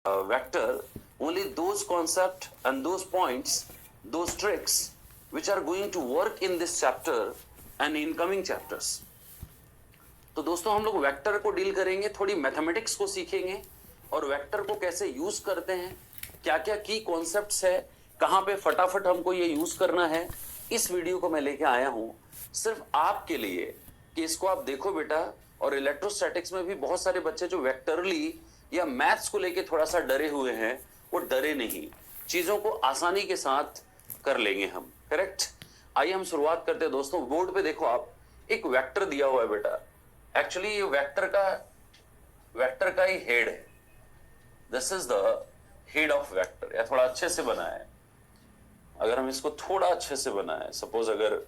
vector, only those concepts and those points, those tricks which are going to work in this chapter and in coming chapters. तो दोस्तों हम लोग vector को deal करेंगे, थोड़ी mathematics को सीखेंगे और वेक्टर को कैसे यूज करते हैं, क्या क्या की कॉन्सेप्ट्स है, कहां पे फटाफट हमको ये यूज करना है। इस वीडियो को मैं लेके आया हूं सिर्फ आपके लिए कि इसको आप देखो बेटा। और इलेक्ट्रोस्टैटिक्स में भी बहुत सारे बच्चे जो वेक्टरली या मैथ्स को लेके थोड़ा सा डरे हुए हैं, वो डरे नहीं, चीजों को आसानी के साथ कर लेंगे हम। करेक्ट। आइए हम शुरुआत करते हैं दोस्तों। बोर्ड पे देखो आप, एक वेक्टर दिया हुआ है बेटा। एक्चुअली ये वेक्टर का ही हेड है। This is the head of vector. या थोड़ा अच्छे से बना है, अगर हम इसको थोड़ा अच्छे से बनाए, सपोज अगर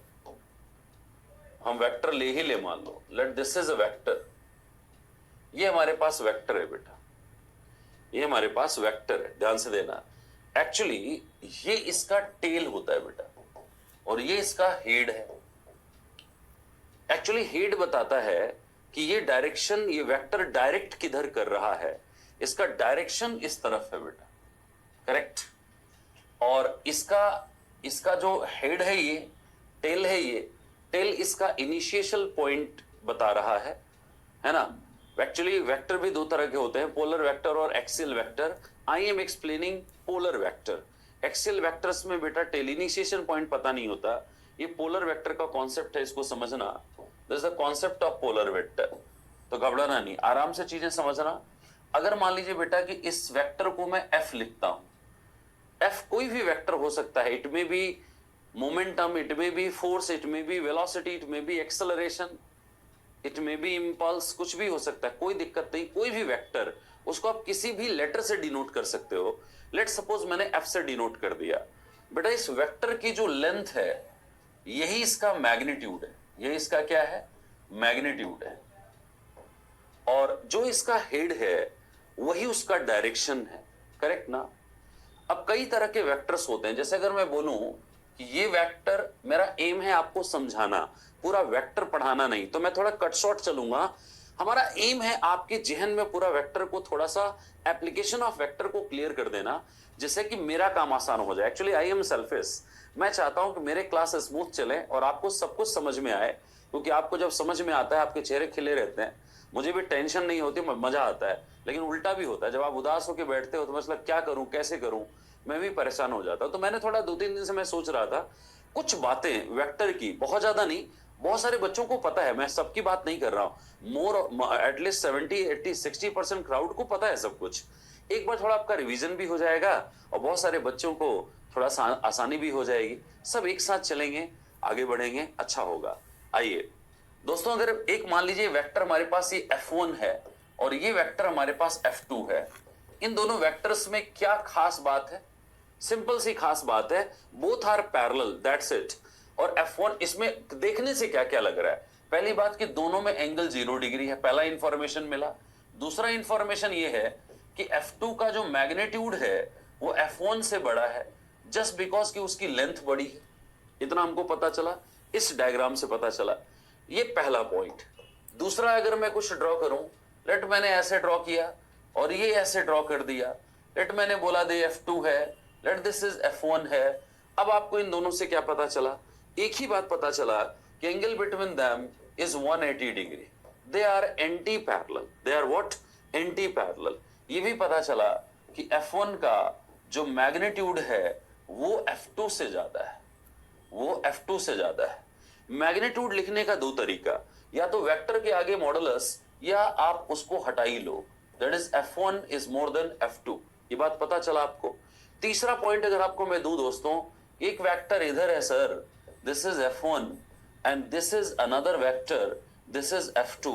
हम वेक्टर ले ही ले, मान लो let this is a vector, ये हमारे पास वेक्टर है बेटा, ये हमारे पास वेक्टर है। ध्यान से देना, एक्चुअली ये इसका टेल होता है बेटा और ये इसका हेड है। एक्चुअली हेड बताता है कि ये डायरेक्शन, ये वेक्टर डायरेक्ट किधर कर रहा है, इसका डायरेक्शन इस तरफ है बेटा। करेक्ट। और इसका जो हेड है, ये टेल है, ये टेल इसका इनिशियल पॉइंट बता रहा है ना। एक्चुअली वेक्टर भी दो तरह के होते हैं, पोलर वेक्टर और axial vector. I am explaining polar vector. Axial vectors में बेटा टेल इनिशिएशन पॉइंट पता नहीं होता। ये पोलर वेक्टर का कॉन्सेप्ट है, इसको समझना। This is the concept of polar vector. तो घबराना नहीं, आराम से चीजें समझना। अगर मान लीजिए बेटा कि इस वेक्टर को मैं एफ लिखता हूं, एफ कोई भी वेक्टर हो सकता है। इट में बी मोमेंटम, इट में बी फोर्स, इट में बी वेलोसिटी, इट में बी एक्सेलरेशन, इट में बी इंपल्स, कुछ भी हो सकता है, कोई दिक्कत नहीं। कोई भी वेक्टर, उसको आप किसी भी लेटर से डिनोट कर सकते हो। लेट सपोज मैंने एफ से डिनोट कर दिया बेटा। इस वेक्टर की जो लेंथ है, यही इसका मैग्नीट्यूड है। यही इसका क्या है? मैग्नीट्यूड है। और जो इसका हेड है, वही उसका डायरेक्शन है। करेक्ट ना। अब कई तरह के वेक्टर्स होते हैं। जैसे अगर मैं बोलूं कि ये वेक्टर, मेरा एम है आपको समझाना, पूरा वेक्टर पढ़ाना नहीं, तो मैं थोड़ा कट शॉर्ट चलूंगा। हमारा एम है आपके जहन में पूरा वेक्टर को, थोड़ा सा एप्लीकेशन ऑफ वेक्टर को क्लियर कर देना, जिससे कि मेरा काम आसान हो जाए। Actually I am selfish. मैं चाहता हूं कि मेरे क्लास स्मूथ चले और आपको सब कुछ समझ में आए, क्योंकि आपको जब समझ में आता है, आपके चेहरे खिले रहते हैं, मुझे भी टेंशन नहीं होती, मजा आता है। लेकिन उल्टा भी होता है, जब आप उदास होकर बैठते हो तो मतलब क्या करूं, कैसे करूं, मैं भी परेशान हो जाता हूं। तो मैंने थोड़ा 2-3 दिन से मैं सोच रहा था कुछ बातें वेक्टर की, बहुत ज्यादा नहीं, बहुत सारे बच्चों को पता है, मैं सबकी बात नहीं कर रहा हूं, मोर एटलीस्ट 70-80-60% क्राउड को पता है सब कुछ। एक बार थोड़ा आपका रिवीजन भी हो जाएगा और बहुत सारे बच्चों को थोड़ा सा आसानी भी हो जाएगी। सब एक साथ चलेंगे, आगे बढ़ेंगे, अच्छा होगा। आइए दोस्तों, अगर एक मान लीजिए वेक्टर हमारे पास ये F1 है और ये वेक्टर हमारे पास F2 है, इन दोनों वेक्टर्स में क्या खास बात है? सिंपल सी खास बात है, both are parallel, that's it. और F1 इसमें देखने से क्या क्या लग रहा है? पहली बात कि दोनों में एंगल 0 डिग्री है, पहला इंफॉर्मेशन मिला। दूसरा इंफॉर्मेशन ये है कि F2 का जो मैग्नीट्यूड है वो F1 से बड़ा है, जस्ट बिकॉज कि उसकी लेंथ बड़ी है। इतना हमको पता चला, इस डायग्राम से पता चला। ये पहला पॉइंट। दूसरा, अगर मैं कुछ ड्रॉ करूं, लेट मैंने ऐसे ड्रॉ किया और ये ऐसे ड्रॉ कर दिया, लेट मैंने बोला दे F2 है, लेट दिस इज F1 है। अब आपको इन दोनों से क्या पता चला? एक ही बात पता चला कि angle between them is 180 degree. They are anti parallel. They are what? Anti parallel. ये भी पता चला कि F1 का जो मैग्नीट्यूड है वो F2 से ज्यादा है, वो F2 से ज्यादा है। मैग्नीट्यूड लिखने का दो तरीका, या तो वेक्टर के आगे मॉडुलस, या आप उसको हटा ही लो, that is F1 is more than F2। ये बात पता चला आपको। तीसरा पॉइंट अगर आपको मैं दूं दोस्तों, एक वेक्टर इधर है sir, this is F1 and this is another vector, this is F2,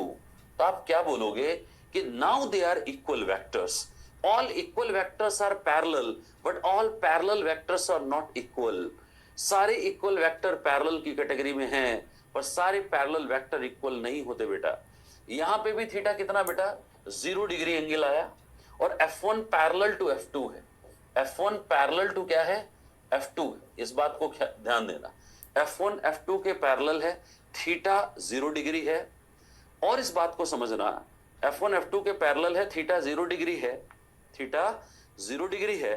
तो आप क्या बोलोगे कि now they are equal vectors. All equal vectors are parallel, but all parallel vectors are not equal. सारे इक्वल वेक्टर पैरेलल की category में हैं, पर सारे पैरेलल वेक्टर इक्वल नहीं होते बेटा। यहां पे भी थीटा कितना बेटा? 0 डिग्री एंगल आया। और F1 पैरेलल टू F2 है। F1 पैरेलल टू क्या है? F2 है। इस बात को ध्यान देना, F1 F2 के पैरेलल है, थीटा 0 डिग्री है। और इस बात को समझना, F1 F2 के पैरेलल है, थीटा 0 डिग्री है, थीटा 0 डिग्री है।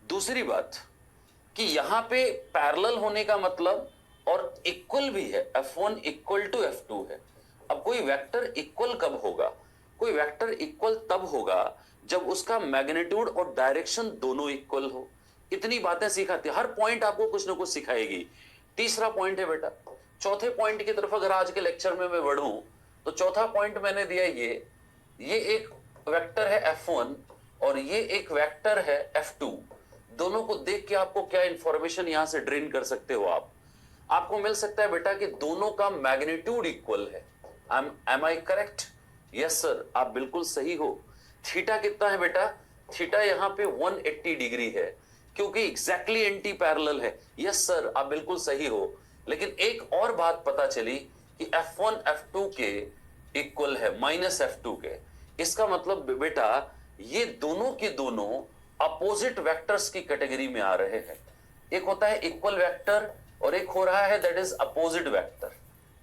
दूसरी बात कि यहां पे पैरेलल होने का मतलब और इक्वल भी है, F1 इक्वल टू F2 है। अब कोई वेक्टर इक्वल कब होगा? कोई वेक्टर इक्वल तब होगा जब उसका मैग्नीट्यूड और डायरेक्शन दोनों इक्वल हो। इतनी बातें सिखाती है, हर पॉइंट आपको कुछ ना कुछ सिखाएगी। तीसरा पॉइंट है बेटा, चौथे पॉइंट की तरफ अगर आज के लेक्चर में मैं बढ़ूं तो चौथा पॉइंट मैंने दिया ये एक वेक्टर है F1 और ये एक वेक्टर है F2। दोनों को देख के आपको क्या इंफॉर्मेशन यहां से ड्रेन कर सकते हो आपको मिल सकता है बेटा कि दोनों का मैग्नीट्यूड इक्वल है। Am I correct? Yes sir, आप बिल्कुल सही हो। थीटा कितना है बेटा? थीटा यहां पे 180 डिग्री है क्योंकि एग्जैक्टली एंटी पैरेलल है। यस सर, आप बिल्कुल सही हो। लेकिन एक और बात पता चली कि F1 F2 के इक्वल है माइनस F2 के। इसका मतलब बेटा ये दोनों के दोनों अपोजिट वेक्टर्स की कैटेगरी में आ रहे हैं। एक होता है इक्वल वेक्टर और एक हो रहा है दैट इज अपोजिट वेक्टर।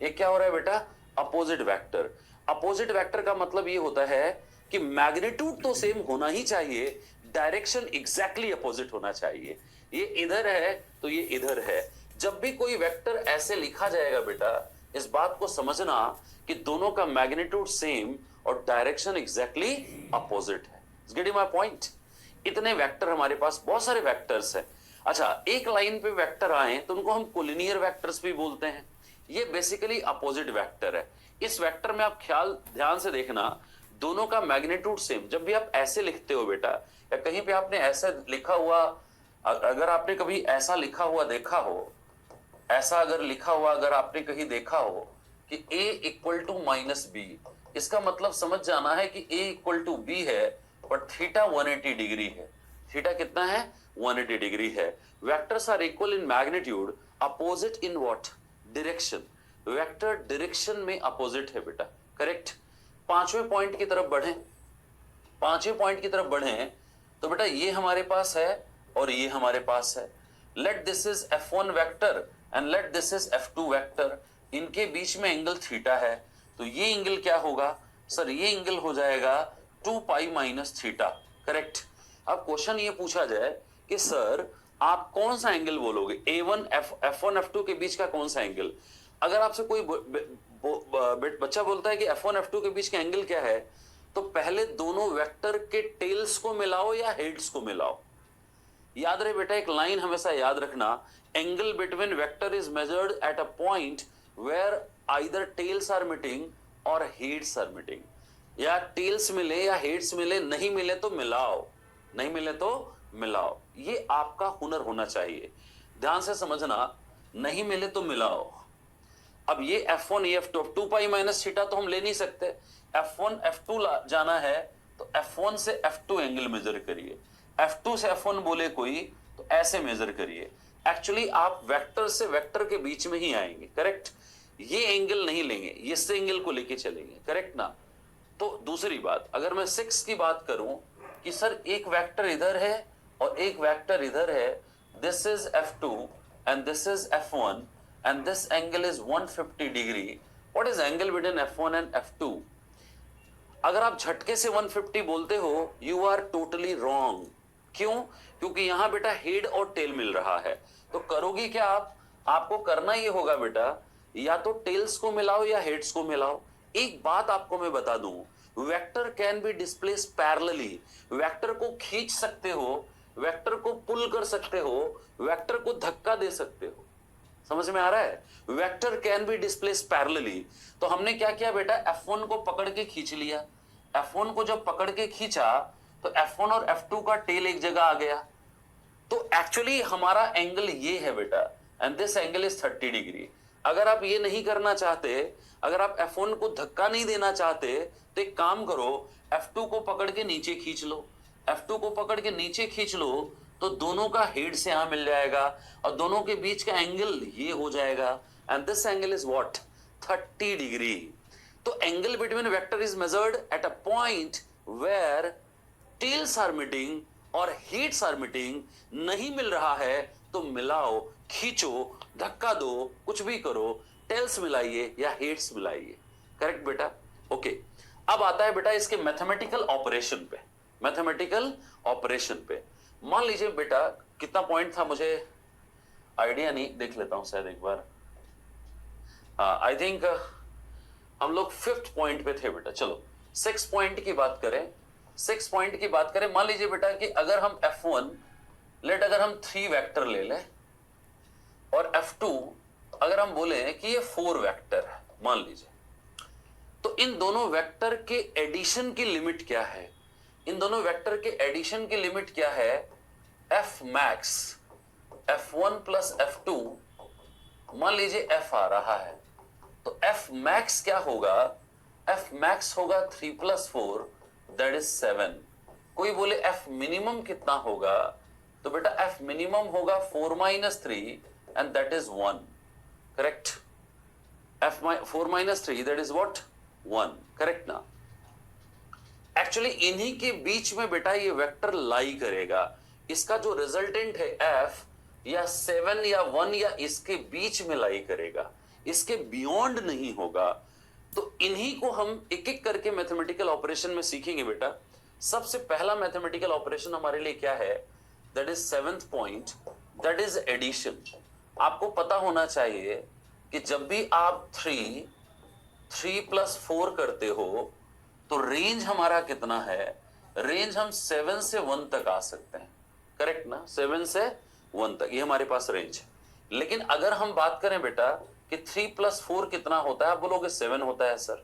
ये क्या हो रहा है बेटा? Opposite vector. अपोजिट वेक्टर का मतलब ये होता है कि मैग्नीट्यूड तो सेम होना ही चाहिए, डायरेक्शन एग्जैक्टली अपोजिट होना चाहिए। ये इधर है तो ये इधर है। जब भी कोई वेक्टर ऐसे लिखा जाएगा बेटा, इस बात को समझना कि दोनों का मैग्नीट्यूड सेम और डायरेक्शन एग्जैक्टली अपोजिट है। Getting my point? इतने वेक्टर हमारे पास, बहुत सारे वेक्टर्स हैं। अच्छा, एक लाइन पे वेक्टर आए तो उनको हम कोलिनियर वेक्टर्स भी बोलते हैं। ये बेसिकली अपोजिट वेक्टर है। इस वेक्टर में आप ध्यान से देखना, दोनों का मैग्नीट्यूड सेम। जब भी आप ऐसे लिखते हो बेटा, या कहीं पे आपने ऐसा लिखा हुआ, अगर आपने कभी ऐसा लिखा हुआ देखा हो, ऐसा अगर लिखा हुआ अगर आपने कहीं देखा हो कि a equal to minus b, इसका मतलब समझ जाना है कि a इक्वल टू बी है और थीटा 180 डिग्री है। थीटा कितना है? 180 डिग्री है। Vectors are equal in magnitude, opposite in what? Direction. Vector direction में अपोजिट है बेटा, करेक्ट। पांचवें पॉइंट की तरफ बढ़ें, पांचवें पॉइंट की तरफ बढ़ें तो बेटा ये हमारे पास है और ये हमारे पास है। Let this is F1 vector and let this is F2 vector. इनके बीच में एंगल थीटा है, तो ये एंगल क्या होगा सर? ये एंगल हो जाएगा 2 पाई माइनस थीटा, करेक्ट। अब क्वेश्चन ये पूछा जाए कि सर आप कौन सा एंगल बोलोगे? F1 F2 के बीच का कौन सा एंगल? अगर आपसे कोई बच्चा बोलता है कि F1 F2 के बीच का एंगल क्या है, तो पहले दोनों वेक्टर के टेल्स को मिलाओ या हेड्स को मिलाओ। याद रहे बेटा, एक लाइन हमेशा याद रखना, angle between vector is measured at a point where either tails are meeting और हेड्स आर मीटिंग। या टेल्स मिले या हेड्स मिले, नहीं मिले तो मिलाओ, नहीं मिले तो मिलाओ। ये आपका हुनर होना चाहिए, ध्यान से समझना, नहीं मिले तो मिलाओ। अब ये F1 ये F2, 2 पाई माइनस थीटा तो हम ले नहीं सकते। F1 F2 जाना है तो F1 से F2 एंगल मेजर करिए। F2 से F1 बोले कोई तो ऐसे मेजर करिए। एक्चुअली आप वेक्टर से वेक्टर के बीच में ही आएंगे, करेक्ट। ये एंगल नहीं लेंगे, इस एंगल को लेके चलेंगे, करेक्ट ना। तो दूसरी बात, अगर मैं 6 की बात करूं कि सर एक वेक्टर इधर है और एक वेक्टर इधर है, this is F2 and this is F1 and this angle is 150 degree. What is angle between F1 and F2? अगर आप झटके से 150 बोलते हो, you are totally wrong. क्यों? क्योंकि यहां बेटा हेड और टेल मिल रहा है। तो करोगी क्या आप? आपको करना ये होगा बेटा, या तो टेल्स को मिलाओ या हेड्स को मिलाओ। एक बात आपको मैं बता दूं, vector can be displace parallelly. Vector को खींच सकते हो, वेक्टर को पुल कर सकते हो, वेक्टर को धक्का दे सकते हो। समझ में आ रहा है? Vector can be displace parallelly. तो हमने क्या किया बेटा, F1 को पकड़ के खींच लिया। F1 को जब पकड़ के खींचा तो F1 और F2 का टेल एक जगह आ गया। तो एक्चुअली हमारा एंगल ये है बेटा, and this angle is 30 degree. अगर आप ये नहीं करना चाहते, अगर आप F1 को धक्का नहीं देना चाहते, तो एक काम करो, F2 को पकड़ के नीचे खींच लो। F2 को पकड़ के नीचे खींच लो तो दोनों का हेड से यहां मिल जाएगा और दोनों के बीच का एंगल ये हो जाएगा, and this angle is what? 30 degree. तो angle between vector is measured at a point where tails are meeting और हेड्स आर मीटिंग। नहीं मिल रहा है तो मिलाओ, खींचो, धक्का दो, कुछ भी करो, टेल्स मिलाइए या हेड्स मिलाइए, करेक्ट बेटा? ओके। अब आता है बेटा इसके मैथमेटिकल ऑपरेशन पे। मैथमेटिकल ऑपरेशन पे। मान लीजिए बेटा कितना पॉइंट था मुझे आइडिया नहीं, देख लेता हूं शायद एक बार। हाँ आई थिंक हम लोग 5th पॉइंट पे थे बेटा। चलो 6 पॉइंट की बात करें। 6 पॉइंट की बात करें, मान लीजिए बेटा कि अगर हम F1 लेट अगर हम 3 वेक्टर ले लें और F2 अगर हम बोले कि ये 4 वेक्टर है मान लीजिए, तो इन दोनों वेक्टर के एडिशन की लिमिट क्या है? इन दोनों वेक्टर के एडिशन की लिमिट क्या है? F max F1 plus F2, मान लीजिए F आ रहा है, तो F मैक्स क्या होगा? F मैक्स होगा 3 प्लस 4 दैट इज 7। कोई बोले F मिनिमम कितना होगा? तो बेटा F मिनिमम होगा 4 minus 3 and that is 1। Correct? F 4 minus 3 that is what? 1। Correct ना? एक्चुअली इन्हीं के बीच में बेटा ये वेक्टर लाई करेगा। इसका जो रिजल्टेंट है F या 7 या 1 या इसके बीच में लाई करेगा, इसके बियॉन्ड नहीं होगा। तो इन्हीं को हम एक एक करके मैथमेटिकल ऑपरेशन में सीखेंगे बेटा। सबसे पहला मैथमेटिकल ऑपरेशन हमारे लिए क्या है? That is 7th point, that is addition. आपको पता होना चाहिए कि जब भी आप 3 प्लस 4 करते हो तो रेंज हमारा कितना है? रेंज हम 7 से 1 तक आ सकते हैं। करेक्ट ना? 7 से 1 तक ये हमारे पास रेंज है। लेकिन अगर हम बात करें बेटा कि 3 प्लस 4 कितना होता है, आप बोलोगे 7 होता है सर।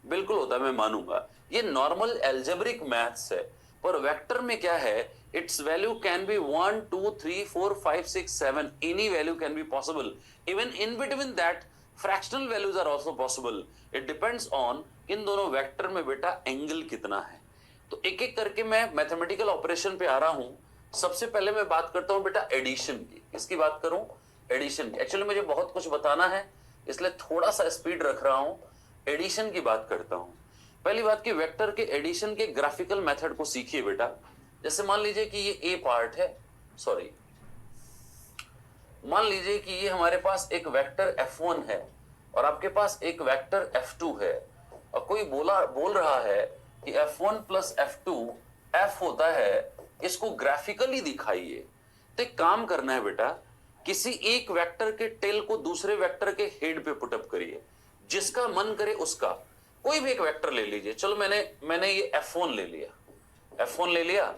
बिल्कुल होता है, मैं मानूंगा। ये नॉर्मल एल्जेब्रिक मैथ्स है। पर वेक्टर में क्या है? It's value can be 1 2 3 4 5 6 7, any value can be possible. Even in between that fractional values are also possible. It depends on in दोनों वेक्टर में बेटा एंगल कितना है। तो एक एक करके मैं मैथमेटिकल ऑपरेशन पे आ रहा हूं। सबसे पहले मैं बात करता हूं बेटा एडिशन की। किसकी बात करूं? एडिशन की। एक्चुअली मुझे बहुत कुछ बताना है इसलिए थोड़ा सा स्पीड रख रहा हूं। एडिशन की बात करता हूं। पहली बात कि वेक्टर के एडिशन के ग्राफिकल मेथड को सीखिए बेटा। जैसे मान लीजिए कि ये ए पार्ट है, सॉरी मान लीजिए कि ये हमारे पास एक वेक्टर F1 है और आपके पास एक वेक्टर F2 है, और कोई बोल रहा है कि F1 प्लस F2 F होता है, इसको ग्राफिकली दिखाइए। तो एक काम करना है बेटा, किसी एक वेक्टर के टेल को दूसरे वेक्टर के हेड पे पुटअप करिए, जिसका मन करे उसका। कोई भी एक वेक्टर ले लीजिए। चलो मैंने ये F1 ले लिया, F1 ले लिया।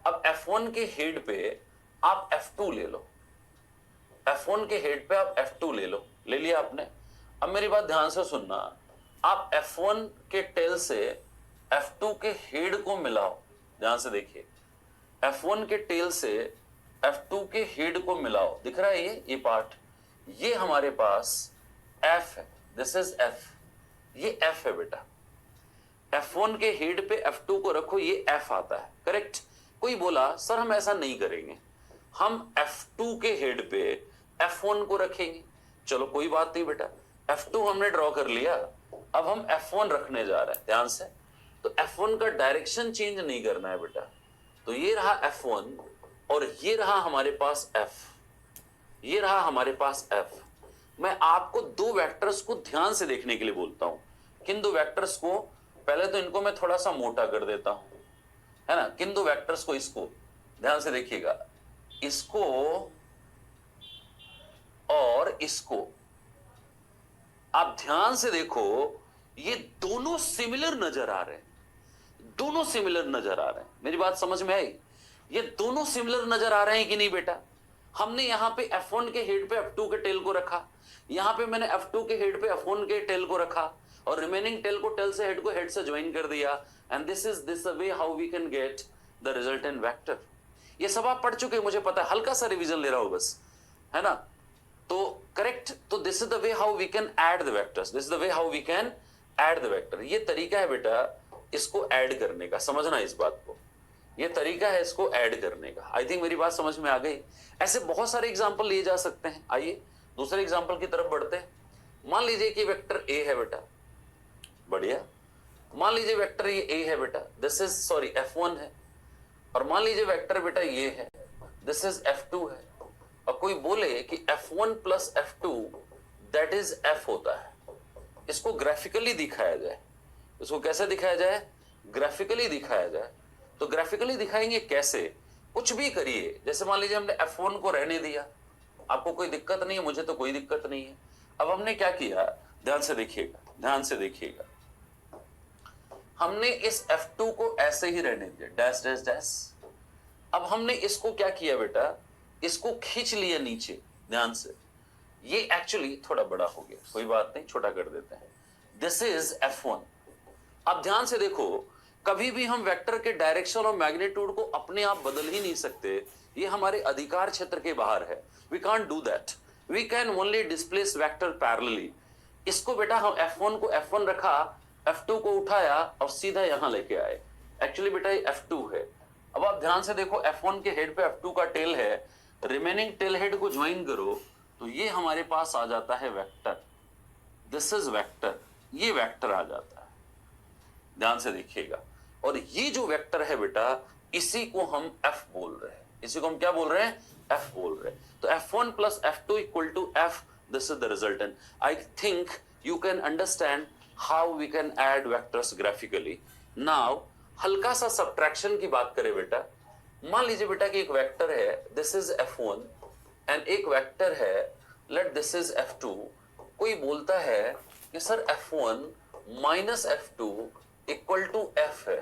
अब F1 के हेड पे आप F2 ले लो, F1 के हेड पे आप F2 ले लो। ले लिया आपने। अब मेरी बात ध्यान से सुनना, आप F1 के टेल से F2 के हेड को मिलाओ। ध्यान से देखिए, F1 के टेल से F2 के हेड को मिलाओ। दिख रहा है ये पार्ट? ये हमारे पास F है, दिस इज F। ये F है बेटा। F1 के हेड पे F2 को रखो, ये F आता है। करेक्ट? कोई बोला सर हम ऐसा नहीं करेंगे, हम F2 के हेड पे F1 को रखेंगे। चलो कोई बात नहीं बेटा, F2 हमने ड्रॉ कर लिया, अब हम F1 रखने जा रहे हैं। ध्यान से, तो F1 का डायरेक्शन चेंज नहीं करना है बेटा। तो ये रहा F1 और ये रहा हमारे पास F, ये रहा हमारे पास F। मैं आपको दो वेक्टर्स को ध्यान से देखने के लिए बोलता हूं। किन दो वेक्टर्स को? पहले तो इनको मैं थोड़ा सा मोटा कर देता हूं, है ना। किन दो वेक्टर्स को? इसको ध्यान से देखिएगा, इसको और इसको। आप ध्यान से देखो, ये दोनों सिमिलर नजर आ रहे हैं, दोनों सिमिलर नजर आ रहे हैं। मेरी बात समझ में आई? ये दोनों सिमिलर नजर आ रहे हैं कि नहीं बेटा? हमने यहां पे F1 के हेड पे F2 के टेल को रखा, यहां पे मैंने F2 के हेड पे F1 के टेल को रखा, और रिमेनिंग टेल को टेल से हेड को हेड से ज्वाइन कर दिया। And this is this way how we can get the resultant vector. ये सब आप पढ़ चुके हैं, मुझे पता है, हल्का सा रिवीजन ले रहा हूं बस, है ना। तो करेक्ट, तो this is the way how we can add the vectors, this is the way how we can add the vector. ये तरीका है बेटा इसको ऐड करने का, समझना इस बात को। ये तरीका है इसको ऐड करने का। आई थिंक मेरी बात समझ में आ गई। ऐसे बहुत सारे एग्जांपल लिए जा सकते हैं। आइए दूसरे एग्जांपल की तरफ बढ़ते हैं। मान लीजिए कि वेक्टर ए है बेटा, बढ़िया। मान लीजिए वेक्टर ये ए है बेटा, दिस इज सॉरी F1 है, और मान लीजिए वेक्टर बेटा ये है, दिस इज F2 है। और कोई बोले कि F1 plus F2 that is F होता है। इसको ग्राफिकली दिखाया जाए। इसको कैसे दिखाया जाए? ग्राफिकली दिखाया जाए। तो ग्राफिकली दिखाएंगे कैसे, कुछ भी करिए। जैसे मान लीजिए हमने F1 को रहने दिया, आपको कोई दिक्कत नहीं है, मुझे तो कोई दिक्कत नहीं है। अब हमने क्या किया, ध्यान से देखिएगा, ध्यान से देखिएगा, हमने इस F2 को ऐसे ही रहने दिया, डैश डैश डैश। अब हमने इसको क्या किया बेटा, इसको खींच लिया नीचे, ध्यान से। ये एक्चुअली थोड़ा बड़ा हो गया, कोई बात नहीं, छोटा कर देते हैं। This is F1। अब ध्यान से देखो, कभी भी हम वेक्टर के डायरेक्शन और मैग्नीट्यूड को अपने आप बदल ही नहीं सकते, ये हमारे अधिकार क्षेत्र के बाहर है। We can't do that, we can only displace vector parallelly. इसको बेटा हम F1 को F1 रखा, F2 को उठाया और सीधा यहां लेके आए। एक्चुअली बेटा ये F2 है। अब आप ध्यान से देखो, F1 के हेड पे F2 का टेल है, रिमेनिंग टेल हेड को ज्वाइन करो तो ये हमारे पास आ जाता है वेक्टर। दिस इज वेक्टर, ये वेक्टर आ जाता है, ध्यान से देखिएगा। और ये जो वेक्टर है बेटा, इसी को हम F बोल रहे हैं, इसी को हम क्या बोल रहे हैं, F बोल रहे हैं। तो F1 plus F2 equal to F, this is the resultant. I think you can understand how we can add vectors graphically. Now हल्का सा सब्ट्रैक्शन की बात करें बेटा, मान लीजिए बेटा कि एक वेक्टर है, दिस इज F1 एंड एक वेक्टर है, लेट दिस इज F2। कोई बोलता है कि sir F1 minus F2 equal to F है।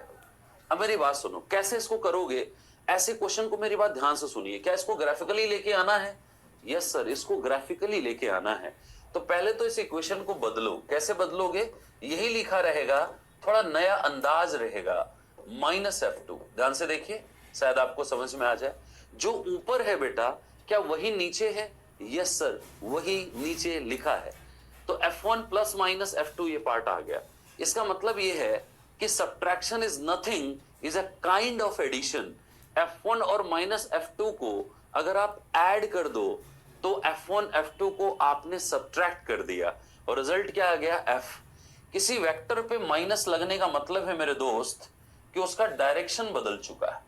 अब मेरी बात सुनो, कैसे इसको करोगे, ऐसे क्वेश्चन को मेरी बात ध्यान से सुनिए। क्या इसको ग्राफिकली लेके आना है? यस सर, इसको ग्राफिकली लेके आना है। तो पहले तो इस इक्वेशन को बदलो। कैसे बदलोगे? यही लिखा रहेगा, थोड़ा नया अंदाज रहेगा, माइनस F2। ध्यान से देखिए, शायद आपको समझ में आ जाए। जो ऊपर है बेटा, क्या वही नीचे है? यस सर, वही नीचे लिखा है। तो F1 प्लस माइनस F2 ये पार्ट आ गया। इसका मतलब ये है कि subtraction is nothing, is a kind of addition. F1 और माइनस F2 को अगर आप ऐड कर दो तो F1 F2 को आपने सब्ट्रैक्ट कर दिया और रिजल्ट क्या आ गया, F। किसी वेक्टर पे माइनस लगने का मतलब है मेरे दोस्त कि उसका डायरेक्शन बदल चुका है।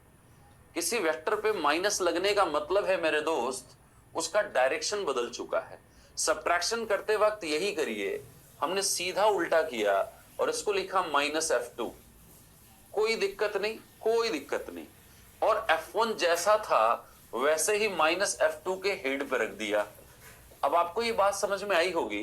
किसी वेक्टर पे माइनस लगने का मतलब है मेरे दोस्त, उसका डायरेक्शन बदल चुका है। सब्ट्रैक्शन करते वक्त यही करिए, हमने सीधा उल्टा किया और इसको लिखा माइनस F2। कोई दिक्कत नहीं, कोई दिक्कत नहीं। और F1 जैसा था वैसे ही माइनस F2 के हेड पे रख दिया। अब आपको ये बात समझ में आई होगी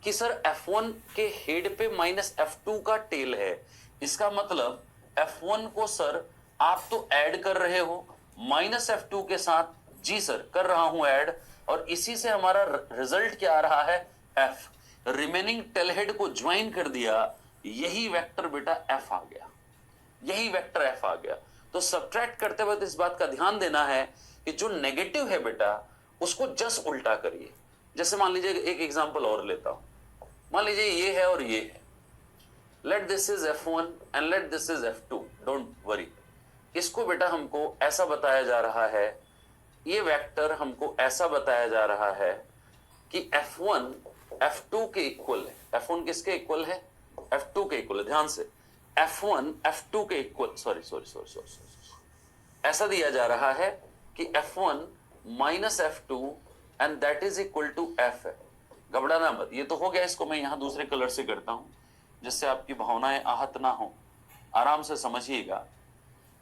कि सर F1 के हेड पे माइनस F2 का टेल है, इसका मतलब F1 को सर आप तो ऐड कर रहे हो माइनस F2 के साथ। जी सर, कर रहा हूं ऐड, और इसी से हमारा रिजल्ट क्या आ रहा है, F। रिमेनिंग टेल हेड को ज्वाइन कर दिया, यही वेक्टर बेटा F आ गया, यही वेक्टर F आ गया। तो सब्ट्रैक्ट करते वक्त इस बात का ध्यान देना है कि जो नेगेटिव है बेटा उसको जस्ट उल्टा करिए। जैसे मान लीजिए एक एग्जांपल और लेता हूं, मान लीजिए ये है और ये है, let this is F1 and let this is F2, don't worry. इसको बेटा हमको ऐसा बताया जा रहा है, ये वेक्टर हमको ऐसा बताया जा रहा है कि F1 F2 के इक्वल है। F1 किसके इक्वल है, F2 के इक्वल है। ध्यान से, F1 F2 के इक्वल, सॉरी, ऐसा दिया जा रहा है कि F1 minus F2 and that is equal to F है। घबराना मत, ये तो हो गया। इसको मैं यहां दूसरे कलर से करता हूं जिससे आपकी भावनाएं आहत ना हो। आराम से समझिएगा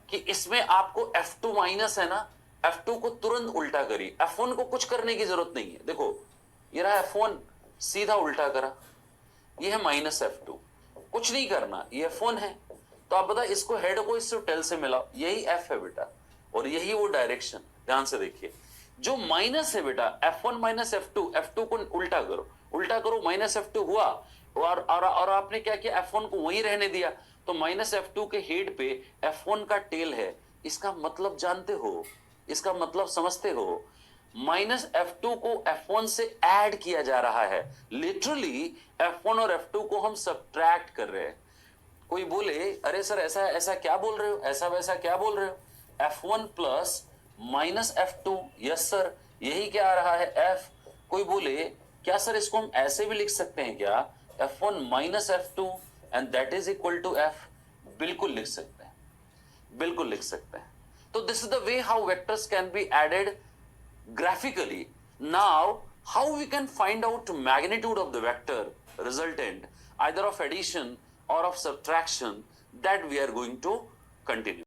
कि इसमें आपको F2 माइनस है ना, F2 को तुरंत उल्टा करिए। F1 को कुछ करने की जरूरत नहीं है। देखो ये रहा F1, सीधा उल्टा करा, ये है माइनस F2, कुछ नहीं करना, ये F1 है। तो आप बता, इसको हेड को इससे टेल से मिलाओ, यही F है बेटा, और यही वो डायरेक्शन। ध्यान से देखिए, जो माइनस है बेटा F1 माइनस F2 को उल्टा करो, माइनस F2 हुआ, और आपने क्या किया, F1 को वही रहने दिया। तो माइनस F2 के हेड पे F1 का टेल है। इसका मतलब जानते हो, इसका मतलब समझते हो, माइनस F2 को F1 से ऐड किया जा रहा है। लिटरली F1 और F2 को हम सब्ट्रैक्ट कर रहे हैं। कोई बोले अरे सर ऐसा ऐसा क्या बोल रहे हो, ऐसा वैसा क्या बोल रहे हो, F1 plus minus F2, yes sir, यही क्या आ रहा है, F। कोई बोले क्या सर इसको हम ऐसे भी लिख सकते हैं क्या, F1 minus F2 and that is equal to F। बिल्कुल लिख सकते हैं, बिल्कुल लिख सकते हैं। तो this is the way how vectors can be added graphically. Now, how we can find out magnitude of the vector resultant either of addition or of subtraction, that we are going to continue.